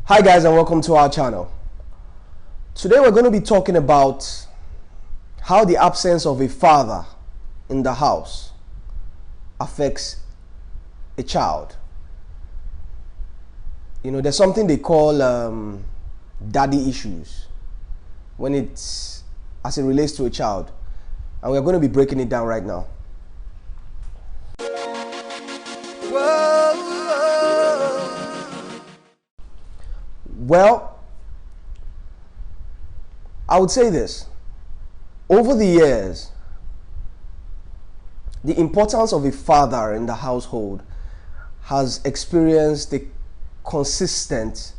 Hi guys, and welcome to our channel. Today we're going to be talking about how the absence of a father in the house affects a child. You know, there's something they call daddy issues when it's as it relates to a child, and we're going to be breaking it down right now. Well, I would say this. Over the years, the importance of a father in the household has experienced a consistent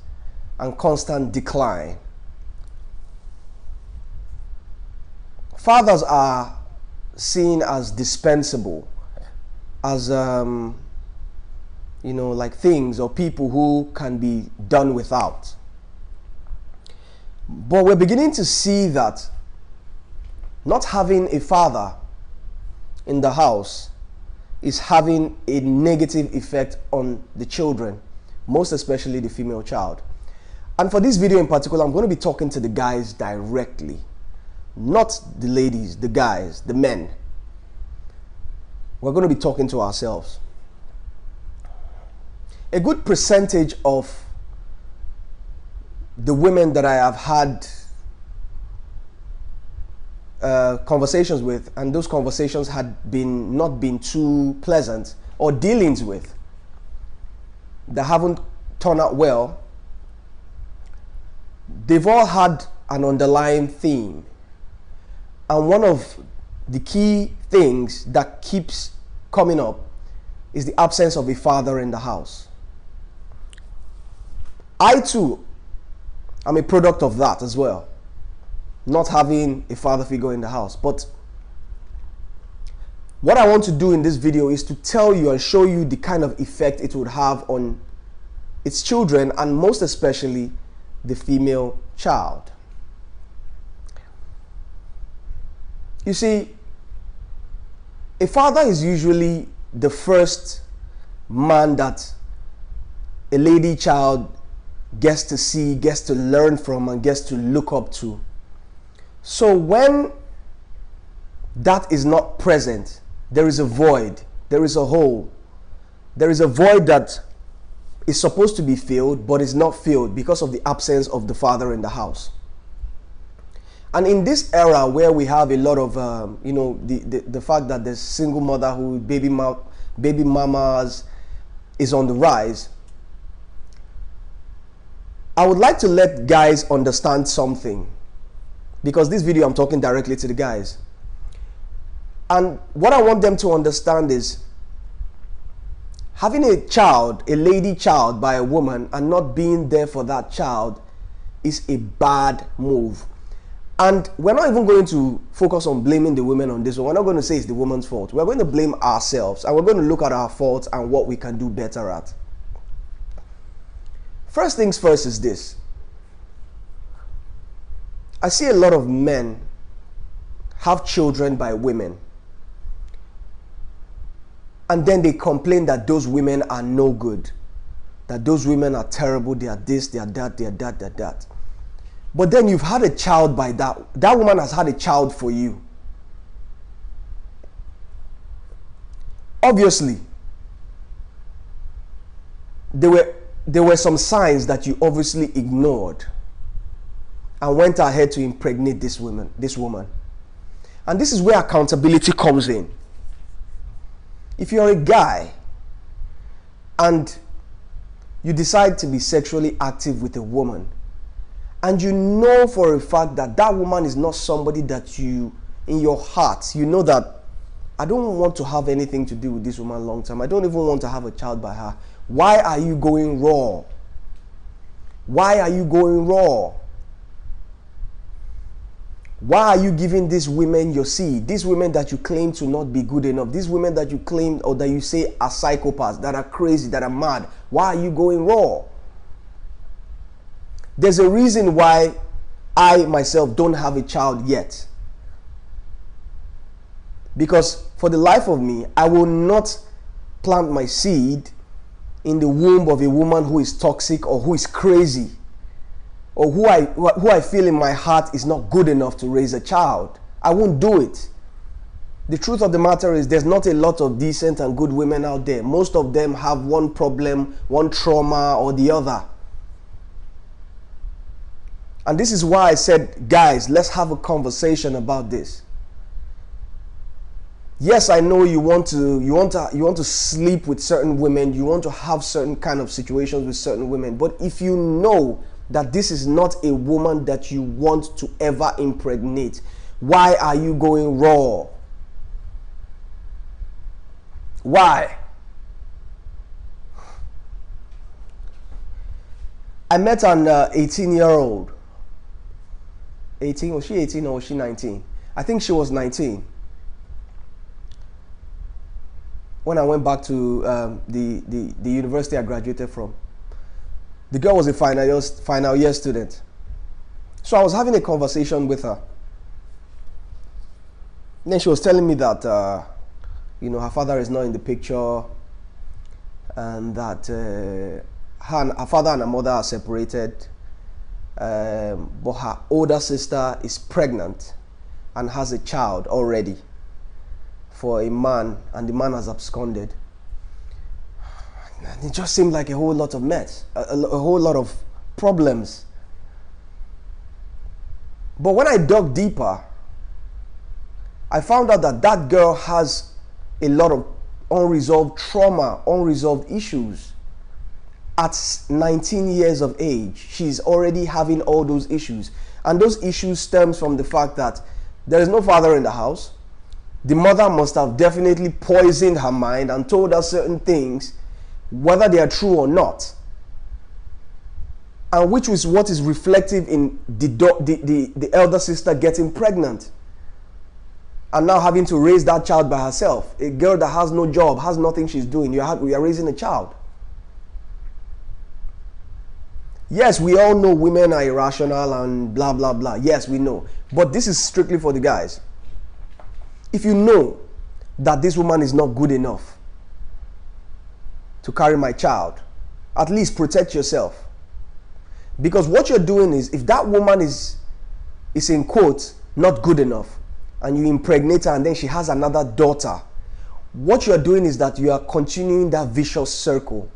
and constant decline. Fathers are seen as dispensable, as like things or people who can be done without. But we're beginning to see that not having a father in the house is having a negative effect on the children, most especially the female child. And for this video in particular, I'm going to be talking to the guys directly, not the ladies, the guys, the men. We're going to be talking to ourselves. A good percentage of the women that I have had conversations with, and those conversations had not been too pleasant, or dealings with that haven't turned out well, they've all had an underlying theme. And one of the key things that keeps coming up is the absence of a father in the house. I too am a product of that as well, not having a father figure in the house. But what I want to do in this video is to tell you and show you the kind of effect it would have on its children, and most especially the female child. You see, a father is usually the first man that a lady child gets to see, gets to learn from, and gets to look up to. So when that is not present, there is a void, there is a hole, there is a void that is supposed to be filled but is not filled because of the absence of the father in the house. And in this era where we have a lot of the fact that the single motherhood, baby mamas is on the rise, I would like to let guys understand something, because this video I'm talking directly to the guys. And what I want them to understand is having a child, a lady child by a woman, and not being there for that child is a bad move. And we're not even going to focus on blaming the women on this one. We're not going to say it's the woman's fault. We're going to blame ourselves, and we're going to look at our faults and what we can do better at. First things first is this. I see a lot of men have children by women, and then they complain that those women are no good, that those women are terrible, they are this, they are that, they are that, they are that. But then you've had a child by that woman has had a child for you. Obviously, there were some signs that you obviously ignored and went ahead to impregnate this woman. And this is where accountability comes in. If you're a guy and you decide to be sexually active with a woman, and you know for a fact that that woman is not somebody that you, in your heart, you know that I don't want to have anything to do with this woman long term, I don't even want to have a child by her, why are you going raw? Why are you going raw? Why are you giving these women your seed? These women that you claim to not be good enough, these women that you claim or that you say are psychopaths, that are crazy, that are mad, why are you going raw? There's a reason why I myself don't have a child yet. Because for the life of me, I will not plant my seed in the womb of a woman who is toxic or who is crazy or who I feel in my heart is not good enough to raise a child. I won't do it. The truth of the matter is there's not a lot of decent and good women out there. Most of them have one problem, one trauma or the other. And this is why I said, guys, let's have a conversation about this. Yes, I know you want to sleep with certain women, you want to have certain kind of situations with certain women, but if you know that this is not a woman that you want to ever impregnate, why are you going raw? Why? I met an 18-year-old. 18, was she 18 or was she 19? I think she was 19. When I went back to the university I graduated from. The girl was a final year student. So I was having a conversation with her. And then she was telling me that, her father is not in the picture, and that her father and her mother are separated, but her older sister is pregnant and has a child already for a man, and the man has absconded. And it just seemed like a whole lot of mess, a whole lot of problems. But when I dug deeper, I found out that that girl has a lot of unresolved trauma, unresolved issues. At 19 years of age, she's already having all those issues. And those issues stems from the fact that there is no father in the house. The mother must have definitely poisoned her mind and told her certain things, whether they are true or not. And which is what is reflective in the elder sister getting pregnant and now having to raise that child by herself. A girl that has no job, has nothing she's doing. We are raising a child. Yes, we all know women are irrational and blah, blah, blah. Yes, we know. But this is strictly for the guys. If you know that this woman is not good enough to carry my child, at least protect yourself. Because what you're doing is, if that woman is in quotes, not good enough, and you impregnate her and then she has another daughter, what you're doing is that you are continuing that vicious circle.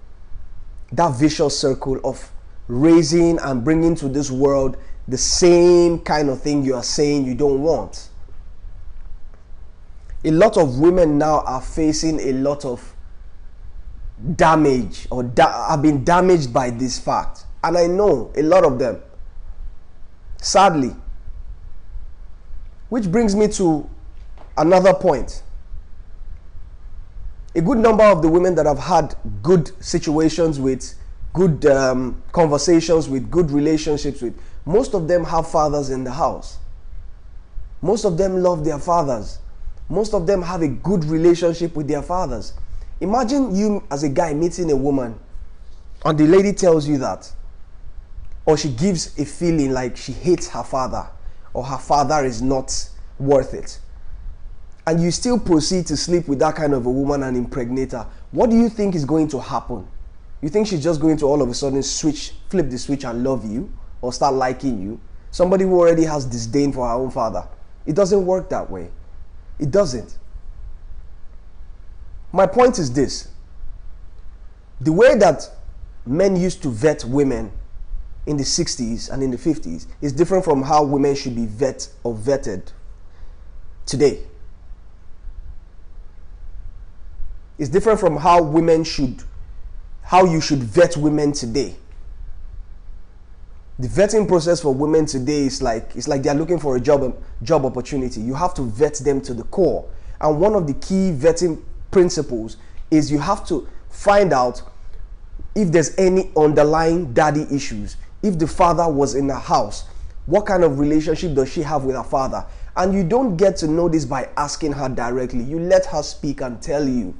That vicious circle of raising and bringing to this world the same kind of thing you are saying you don't want. A lot of women now are facing a lot of damage or have been damaged by this fact. And I know a lot of them, sadly. Which brings me to another point. A good number of the women that have had good situations with, good conversations with, good relationships with, most of them have fathers in the house. Most of them love their fathers. Most of them have a good relationship with their fathers. Imagine you as a guy meeting a woman and the lady tells you that, or she gives a feeling like she hates her father or her father is not worth it, and you still proceed to sleep with that kind of a woman and impregnate her. What do you think is going to happen? You think she's just going to all of a sudden flip the switch and love you or start liking you? Somebody who already has disdain for her own father. It doesn't work that way. It doesn't. My point is this. The way that men used to vet women in the 60s and in the 50s is different from how women should be vetted today. It's different from how you should vet women today. The vetting process for women today is like they're looking for a job opportunity. You have to vet them to the core. And one of the key vetting principles is you have to find out if there's any underlying daddy issues. If the father was in the house, what kind of relationship does she have with her father? And you don't get to know this by asking her directly. You let her speak and tell you.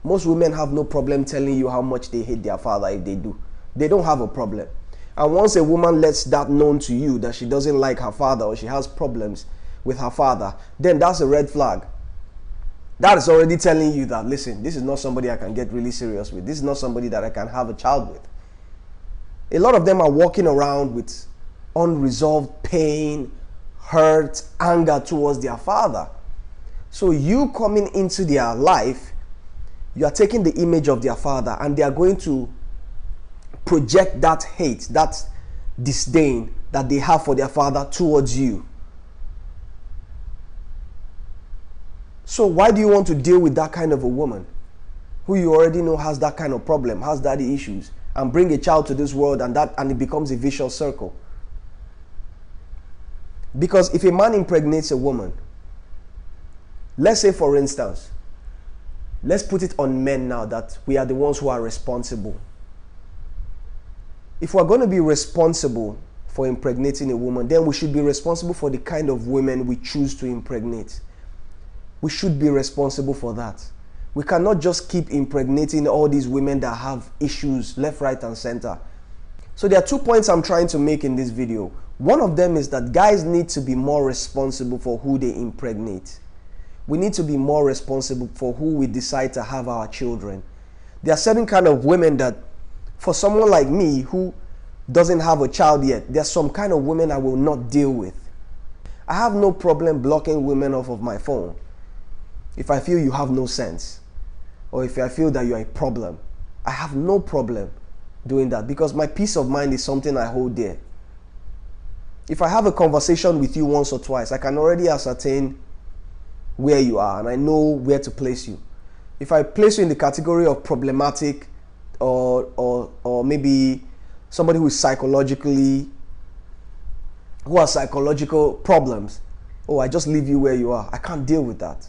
Most women have no problem telling you how much they hate their father if they do. They don't have a problem. And once a woman lets that known to you that she doesn't like her father or she has problems with her father, then that's a red flag. That is already telling you that, listen, this is not somebody I can get really serious with. This is not somebody that I can have a child with. A lot of them are walking around with unresolved pain, hurt, anger towards their father. So you coming into their life, you are taking the image of their father, and they are going to project that hate, that disdain that they have for their father towards you. So why do you want to deal with that kind of a woman who you already know has that kind of problem, has daddy issues, and bring a child to this world, and it becomes a vicious circle? Because if a man impregnates a woman, let's say for instance, let's put it on men now that we are the ones who are responsible. If we're going to be responsible for impregnating a woman, then we should be responsible for the kind of women we choose to impregnate. We should be responsible for that. We cannot just keep impregnating all these women that have issues left, right, and center. So there are 2 points I'm trying to make in this video. One of them is that guys need to be more responsible for who they impregnate. We need to be more responsible for who we decide to have our children. There are certain kind of women that, for someone like me who doesn't have a child yet, there's some kind of women I will not deal with. I have no problem blocking women off of my phone if I feel you have no sense, or if I feel that you're a problem. I have no problem doing that, because my peace of mind is something I hold dear. If I have a conversation with you once or twice, I can already ascertain where you are, and I know where to place you. If I place you in the category of problematic, or maybe somebody who has psychological problems, oh, I just leave you where you are. I can't deal with that.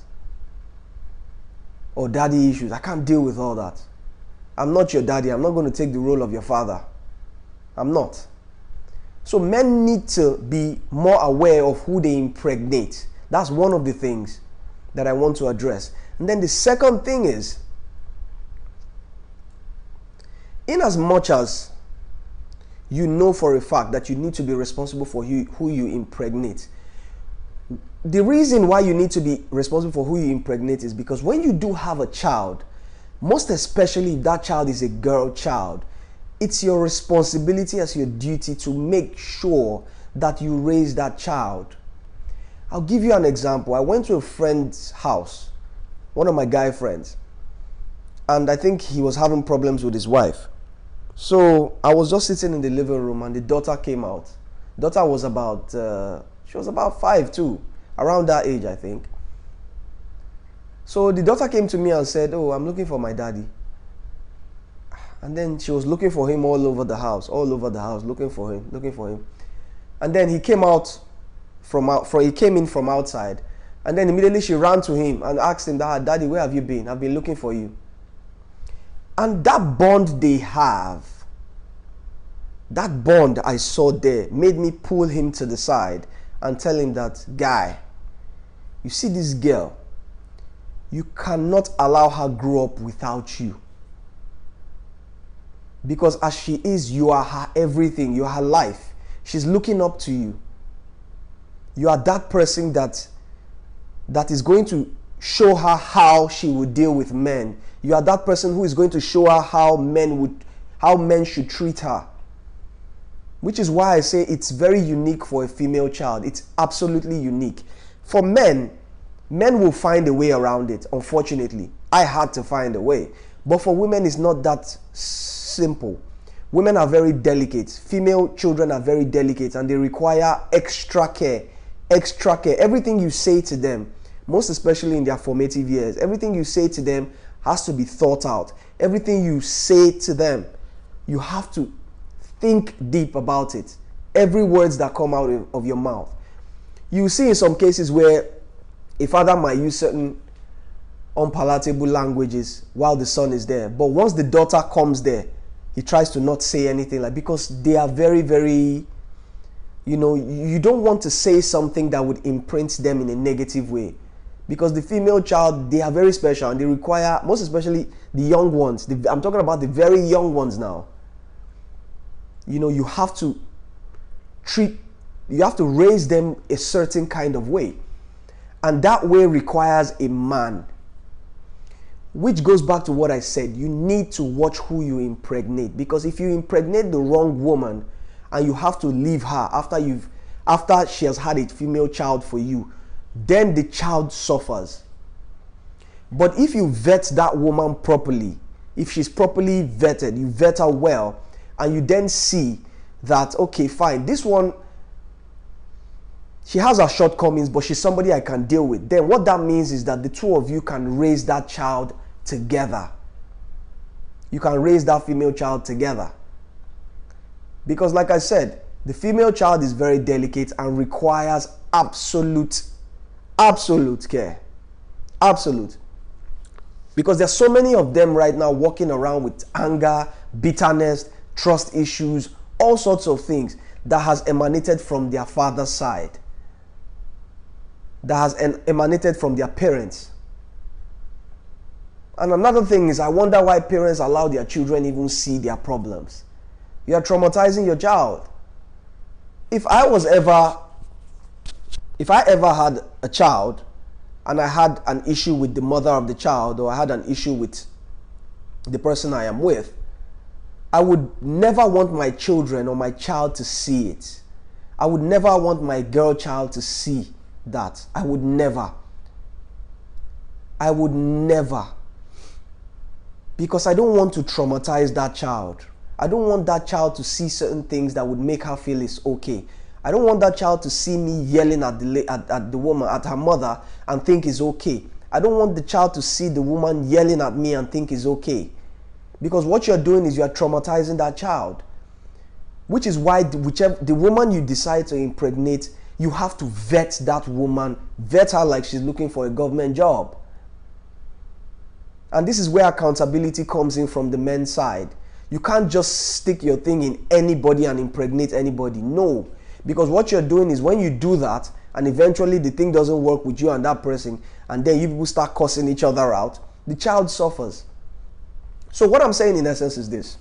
Or daddy issues, I can't deal with all that. I'm not your daddy. I'm not going to take the role of your father. I'm not. So men need to be more aware of who they impregnate. That's one of the things that I want to address. And then the second thing is, in as much as you know for a fact that you need to be responsible for who you impregnate, the reason why you need to be responsible for who you impregnate is because when you do have a child, most especially if that child is a girl child, it's your responsibility as your duty to make sure that you raise that child. I'll give you an example. I went to a friend's house, one of my guy friends, and I think he was having problems with his wife. So I was just sitting in the living room, and the daughter came out. Daughter was about, she was about 5 too, around that age, I think. So the daughter came to me and said, "Oh, I'm looking for my daddy." And then she was looking for him all over the house, looking for him. And then he came in from outside. And then immediately she ran to him and asked him, "Daddy, where have you been? I've been looking for you." And that bond they have, that bond I saw there, made me pull him to the side and tell him that, "Guy, you see this girl, you cannot allow her grow up without you. Because as she is, you are her everything, you are her life. She's looking up to you. You are that person that is going to show her how she would deal with men. You are that person who is going to show her how men should treat her." Which is why I say it's very unique for a female child. It's absolutely unique. For men will find a way around it, unfortunately. I had to find a way. But for women, it's not that simple. Women are very delicate. Female children are very delicate, and they require extra care. Extra care. Everything you say to them, most especially in their formative years, everything you say to them has to be thought out. Everything you say to them, you have to think deep about it. Every words that come out of your mouth. You see in some cases where a father might use certain unpalatable languages while the son is there, but once the daughter comes there, he tries to not say anything, because they are very, very, you don't want to say something that would imprint them in a negative way, because the female child, they are very special, and they require, most especially the young ones, I'm talking about the very young ones now, you have to raise them a certain kind of way, and that way requires a man. Which goes back to what I said. You need to watch who you impregnate, because if you impregnate the wrong woman and you have to leave her after she has had a female child for you, then the child suffers. But if you vet that woman properly, if she's properly vetted, you vet her well, and you then see that, okay, fine, this one, she has her shortcomings, but she's somebody I can deal with, then what that means is that the two of you can raise that child together. You can raise that female child together. Because like I said, the female child is very delicate and requires absolute care. Absolute. Because there's so many of them right now walking around with anger, bitterness, trust issues, all sorts of things that has emanated from their father's side. That has emanated from their parents. And another thing is, I wonder why parents allow their children even see their problems. You are traumatizing your child. If I ever had a child and I had an issue with the mother of the child, or I had an issue with the person I am with, I would never want my children or my child to see it. I would never want my girl child to see that. I would never. Because I don't want to traumatize that child. I don't want that child to see certain things that would make her feel it's okay. I don't want that child to see me yelling at the woman, at her mother, and think it's okay. I don't want the child to see the woman yelling at me and think it's okay. Because what you're doing is you're traumatizing that child. Which is why the woman you decide to impregnate, you have to vet that woman. Vet her like she's looking for a government job. And this is where accountability comes in from the men's side. You can't just stick your thing in anybody and impregnate anybody. No. Because what you're doing is, when you do that and eventually the thing doesn't work with you and that person, and then you people start cussing each other out, the child suffers. So what I'm saying in essence is this.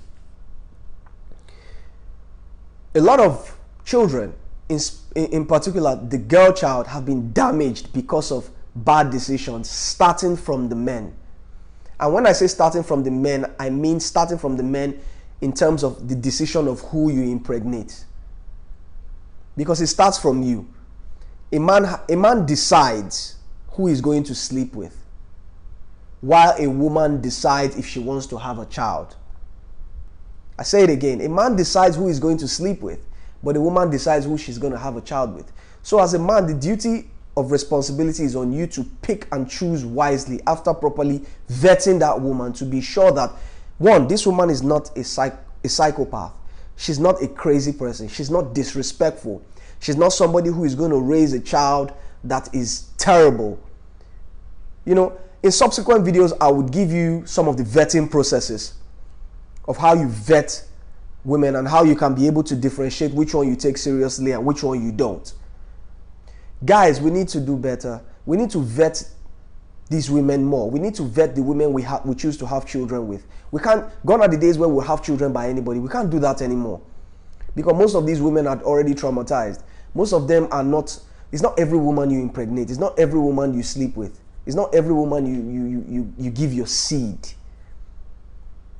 A lot of children, in particular the girl child, have been damaged because of bad decisions starting from the men. And when I say starting from the men, I mean starting from the men in terms of the decision of who you impregnate. Because it starts from you. A man decides who he's going to sleep with, while a woman decides if she wants to have a child. I say it again. A man decides who he's going to sleep with, but a woman decides who she's going to have a child with. So as a man, the duty of responsibility is on you to pick and choose wisely after properly vetting that woman, to be sure that, one, this woman is not a psychopath. She's not a crazy person. She's not disrespectful. She's not somebody who is going to raise a child that is terrible. You know, in subsequent videos, I would give you some of the vetting processes of how you vet women and how you can be able to differentiate which one you take seriously and which one you don't. Guys, we need to do better. We need to vet these women more. We need to vet the women we choose to have children with. We can't, gone are the days where we'll have children by anybody. We can't do that anymore. Because most of these women are already traumatized. Most of them are not, it's not every woman you impregnate. It's not every woman you sleep with. It's not every woman you give your seed.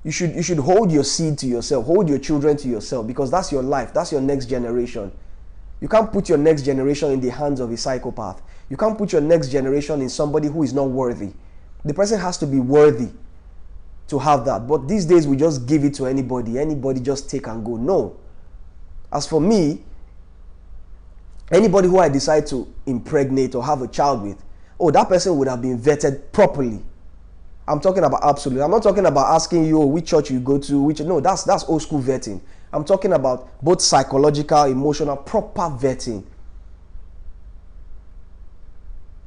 You should hold your seed to yourself. Hold your children to yourself, because that's your life. That's your next generation. You can't put your next generation in the hands of a psychopath. You can't put your next generation in somebody who is not worthy. The person has to be worthy to have that. But these days we just give it to anybody. Anybody just take and go. No. As for me, anybody who I decide to impregnate or have a child with, that person would have been vetted properly. I'm talking about absolute. I'm not talking about asking you which church you go to, no, that's old school vetting. I'm talking about both psychological, emotional, proper vetting.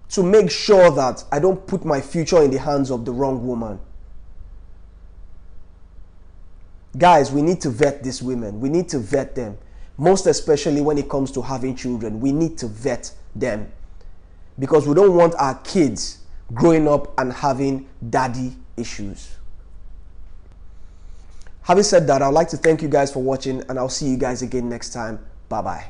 To make sure that I don't put my future in the hands of the wrong woman. Guys, we need to vet these women. We need to vet them. Most especially when it comes to having children. We need to vet them. Because we don't want our kids growing up and having daddy issues. Having said that, I'd like to thank you guys for watching, and I'll see you guys again next time. Bye-bye.